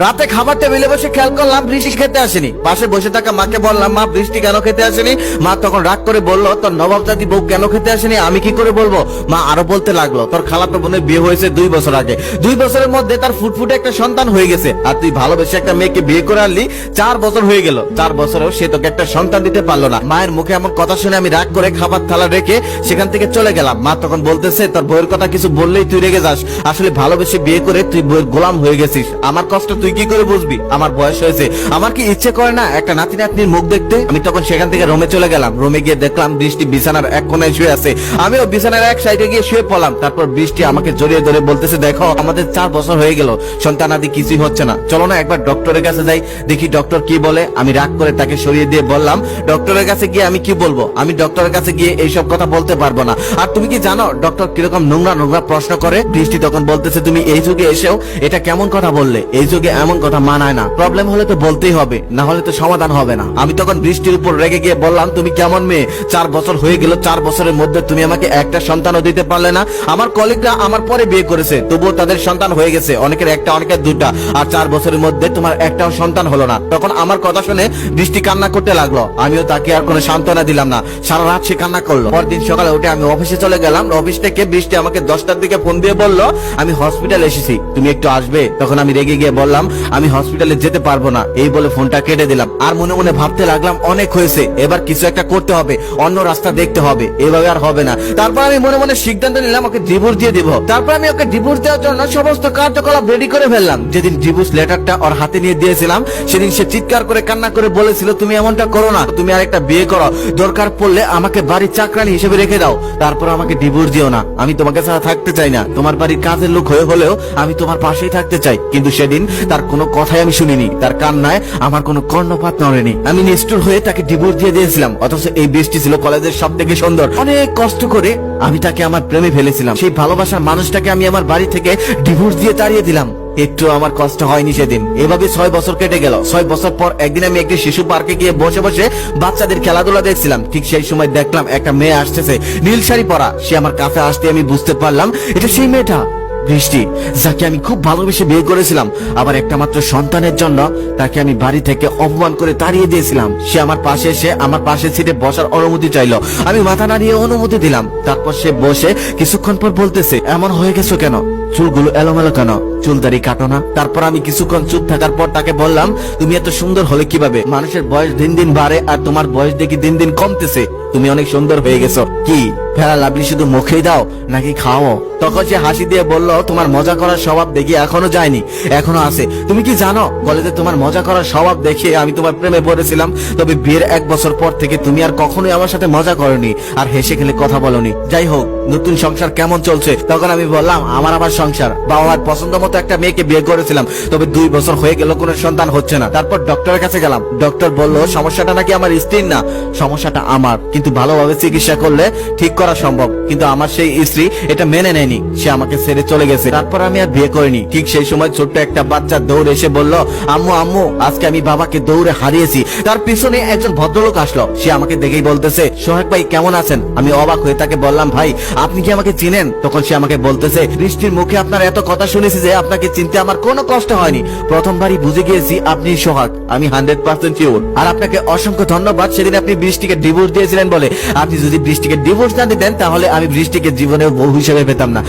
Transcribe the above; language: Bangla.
রাতে খাবার টেবিলে বসে খেয়াল করলাম বৃষ্টি খেতে আসেনি। পাশে বসে থাকা মাকে বললাম, মা বৃষ্টি কেন খেতে আসেনি? মা তখন রাগ করে বলল, তোর নবাবজাদি বউ কেন খেতে আসেনি আমি কি করে বলবো? মা আরো বলতে লাগলো, তোর খালাতো বোনের বিয়ে হয়েছে 2 বছর আগে, 2 বছরের মধ্যে তার ফুটফুটে একটা সন্তান হয়ে গেছে, আর তুই ভালোবেসে একটা মেয়েকে বিয়ে করে আনলি, 4 বছর হয়ে গেল, 4 বছরেও সে তোকে একটা সন্তান দিতে পারলো না। মায়ের মুখে এমন কথা শুনে আমি রাগ করে খাবার থালা রেখে সেখান থেকে চলে গেলাম। মা তখন বলতেছে, তোর বউয়ের কথা কিছু বললেই তুই রেগে যাস, আসলে ভালোবেসে বিয়ে করে তুই বউয়ের গোলাম হয়ে গেছিস, আমার কষ্ট তুই কি করে বুঝবি? আমার বয়স হয়েছে, আমার কি ইচ্ছে করে না একটা নাতি নাতনির মুখ দেখতে? আমি তখন সেখান থেকে রুমে চলে গেলাম। রুমে গিয়ে দেখলাম বৃষ্টি বিছানার এক কোনায় শুয়ে আছে, আমিও বিছানার এক সাইডে গিয়ে শুয়ে পড়লাম। তারপর বৃষ্টি আমাকে জড়িয়ে ধরে বলতেছে, দেখো আমাদের 4 বছর হয়ে গেল, সন্তানাদি কিছুই হচ্ছে না, চলো না একবার ডক্টরের কাছে যাই, দেখি ডক্টর কি বলে। আমি রাগ করে তাকে সরিয়ে দিয়ে বললাম, ডক্টরের কাছে গিয়ে আমি কি বলবো? আমি ডক্টরের কাছে গিয়ে এইসব কথা বলতে পারবো না। আর তুমি কি জানো ডক্টর কিরকম নোংরা নোংরা প্রশ্ন করে? বৃষ্টি তখন বলতেছে, তুমি এই যুগে এসেও এটা কেমন কথা বললে? এই যুগে এমন কথা মানায় না, প্রবলেম হলে তো বলতেই হবে, না হলে তো সমাধান হবে না। আমি তখন বৃষ্টির উপর রেগে গিয়ে বললাম, তুমি কেমন মেয়ে? 4 বছর হয়ে গেল, 4 বছরের মধ্যে তুমি আমাকে একটা সন্তানও দিতে পারলে না। আমার কলিগরা আমার পরে বিয়ে করেছে, তবুও তাদের সন্তান হয়ে গেছে, অনেকের একটা অনেকের 2টা, আর 4 বছরের মধ্যে তোমার একটাও সন্তান হলো না। তখন আমার কথা শুনে বৃষ্টি কান্না করতে লাগলো, আমিও তাকে আর কোনো সান্ত্বনা দিলাম না, সারা রাত সে কান্না করলো। পরদিন সকালে উঠে আমি অফিসে চলে গেলাম। অফিস থেকে বৃষ্টি আমাকে 10টার দিকে ফোন দিয়ে বলল, আমি হসপিটালে এসেছি, তুমি একটু আসবে? তখন আমি রেগে গিয়ে বললাম, আমি হসপিটালে যেতে পারবো না, এই বলে ফোনটা কেটে দিলাম। আর মনে মনে ভাবতে লাগলাম, অনেক হয়েছে, এবার কিছু একটা করতে হবে, অন্য রাস্তা দেখতে হবে, এভাবে আর হবে না। তারপর আমি মনে মনে সিদ্ধান্ত নিলাম ওকে ডিভোর্স দিয়ে দিব। তারপর আমি ওকে ডিভোর্স দেওয়ার জন্য সমস্ত কার্যকলাপ রেডি করে ফেললাম। যেদিন ডিভোর্স লেটারটা ওর হাতে নিয়ে দিয়েছিলাম, সেদিন সে চিৎকার করে কান্না করে বলেছিল, তুমি এমনটা করো না, তুমি আরেকটা বিয়ে করো, দরকার পড়লে আমাকে বাড়ির চাকরানি হিসেবে রেখে দাও, তারপর আমাকে ডিভোর্স দিও না, আমি তোমাকে ছাড়া থাকতে চাই না, তোমার বাড়ির কাজের লোক হয়ে হলেও আমি তোমার পাশেই থাকতে চাই। কিন্তু সেদিন তার কোনো কথাই আমি শুনিনি, তার কান্নায় আমার কোনো কর্ণপাত নড়েনি। আমি নিষ্ঠুর হয়ে তাকে ডিভোর্স দিয়ে দিয়েছিলাম, অথচ এই বৃষ্টি ছিল কলেজের সব থেকে সুন্দর। অনেক কষ্ট করে আমি তাকে আমার প্রেমে ফেলেছিলাম, সেই ভালোবাসার মানুষটাকে আমি আমার বাড়ি থেকে ডিভোর্স দিয়ে তাড়িয়ে দিলাম। একটু আমার কষ্ট হয়নি সেদিন। এভাবে 6 বছর কেটে গেল। 6 বছর পর একদিন আমি একটি শিশু পার্কে গিয়ে বসে বসে বাচ্চাদের খেলাধুলা দেখছিলাম। ঠিক সেই সময় দেখলাম একটা মেয়ে আসতেছে, নীল শাড়ি পরা। সে আমার কাছে আসতে আমি বুঝতে পারলাম এটা সেই মেয়েটা বৃষ্টি, যাকে আমি খুব ভালোবেসে বিয়ে করেছিলাম। আবার একটা মাত্র সন্তানের জন্য তাকে আমি বাড়ি থেকে অপমান করে তাড়িয়ে দিয়েছিলাম। সে আমার পাশে এসে আমার পাশে সিটে বসার অনুমতি চাইলো, আমি মাথা নাড়িয়ে অনুমতি দিলাম। তারপর সে বসে কিছুক্ষণ পর বলতেছে, এমন হয়ে গেছো কেন? চুলগুলো এলোমেলো কেন? চুলদারি কাটো না? তারপর আমি কিছুক্ষণ চুপ থাকার পর তাকে বললাম, তুমি এত সুন্দর হলে কিভাবে? মানুষের বয়স দিন দিন বাড়ে, আর তোমার বয়স দেখি দিন দিন কমতেছে, তুমি অনেক সুন্দর হয়ে গেছো। কি ফেরা লাভলি শুধু মুখেই দাও নাকি খাও? তখন সে হাসি দিয়ে বলল, তোমার মজা করার স্বভাব দেখি এখনো যায়নি, এখনো আছে। তুমি কি জানো কলেজে তোমার মজা করার স্বভাব দেখে আমি তোমার প্রেমে পড়েছিলাম, তবে বিয়ের 1 বছর পর থেকে তুমি আর কখনোই আমার সাথে মজা করনি, আর হেসে খেলে কথা বলনি। যাই হোক, নতুন সংসার কেমন চলছে? তখন আমি বললাম, আমার সংসার, বাবা মার পছন্দ মতো একটা মেয়েকে বিয়ে করেছিলাম, তবে 2 বছর হয়ে গেল কোনো সন্তান হচ্ছে না। তারপর ডক্টরের কাছে গেলাম, ডক্টর বলল সমস্যাটা নাকি আমার স্ত্রীর না, সমস্যাটা আমার, কিন্তু ভালোভাবে চিকিৎসা করলে ঠিক করা সম্ভব। কিন্তু আমার সেই স্ত্রী এটা মেনে নেয়নি, সে আমাকে ছেড়ে চলে গেছে। তারপর আমি আর বিয়ে করিনি। ঠিক সেই সময় ছোট্ট একটা বাচ্চা দৌড়ে এসে বলল, আম্মু আম্মু, আজকে আমি বাবাকে দৌড়ে হারিয়েছি। তার পিছনে একজন ভদ্রলোক আসলো, সে আমাকে দেখেই বলতেছে, সোহাগ ভাই কেমন আছেন? আমি অবাক হয়ে তাকে বললাম, ভাই আপনি কি আমাকে চিনেন? তখন সে আমাকে বলতেছে, বৃষ্টির মুখে আপনার এত কথা শুনেছি যে আপনাকে চিনতে আমার কোনো কষ্ট হয়নি, প্রথমবারই বুঝে গিয়েছি আপনি সোহাগ, আমি 100% শিওর। আর আপনাকে অসংখ্য ধন্যবাদ, সেদিন আপনি বৃষ্টিকে ডিভোর্স দিয়েছিলেন বলে। আপনি যদি বৃষ্টিকে ডিভোর্স না দিতেন তাহলে আমি বৃষ্টিকে জীবনে বউ হিসেবে পেতাম না।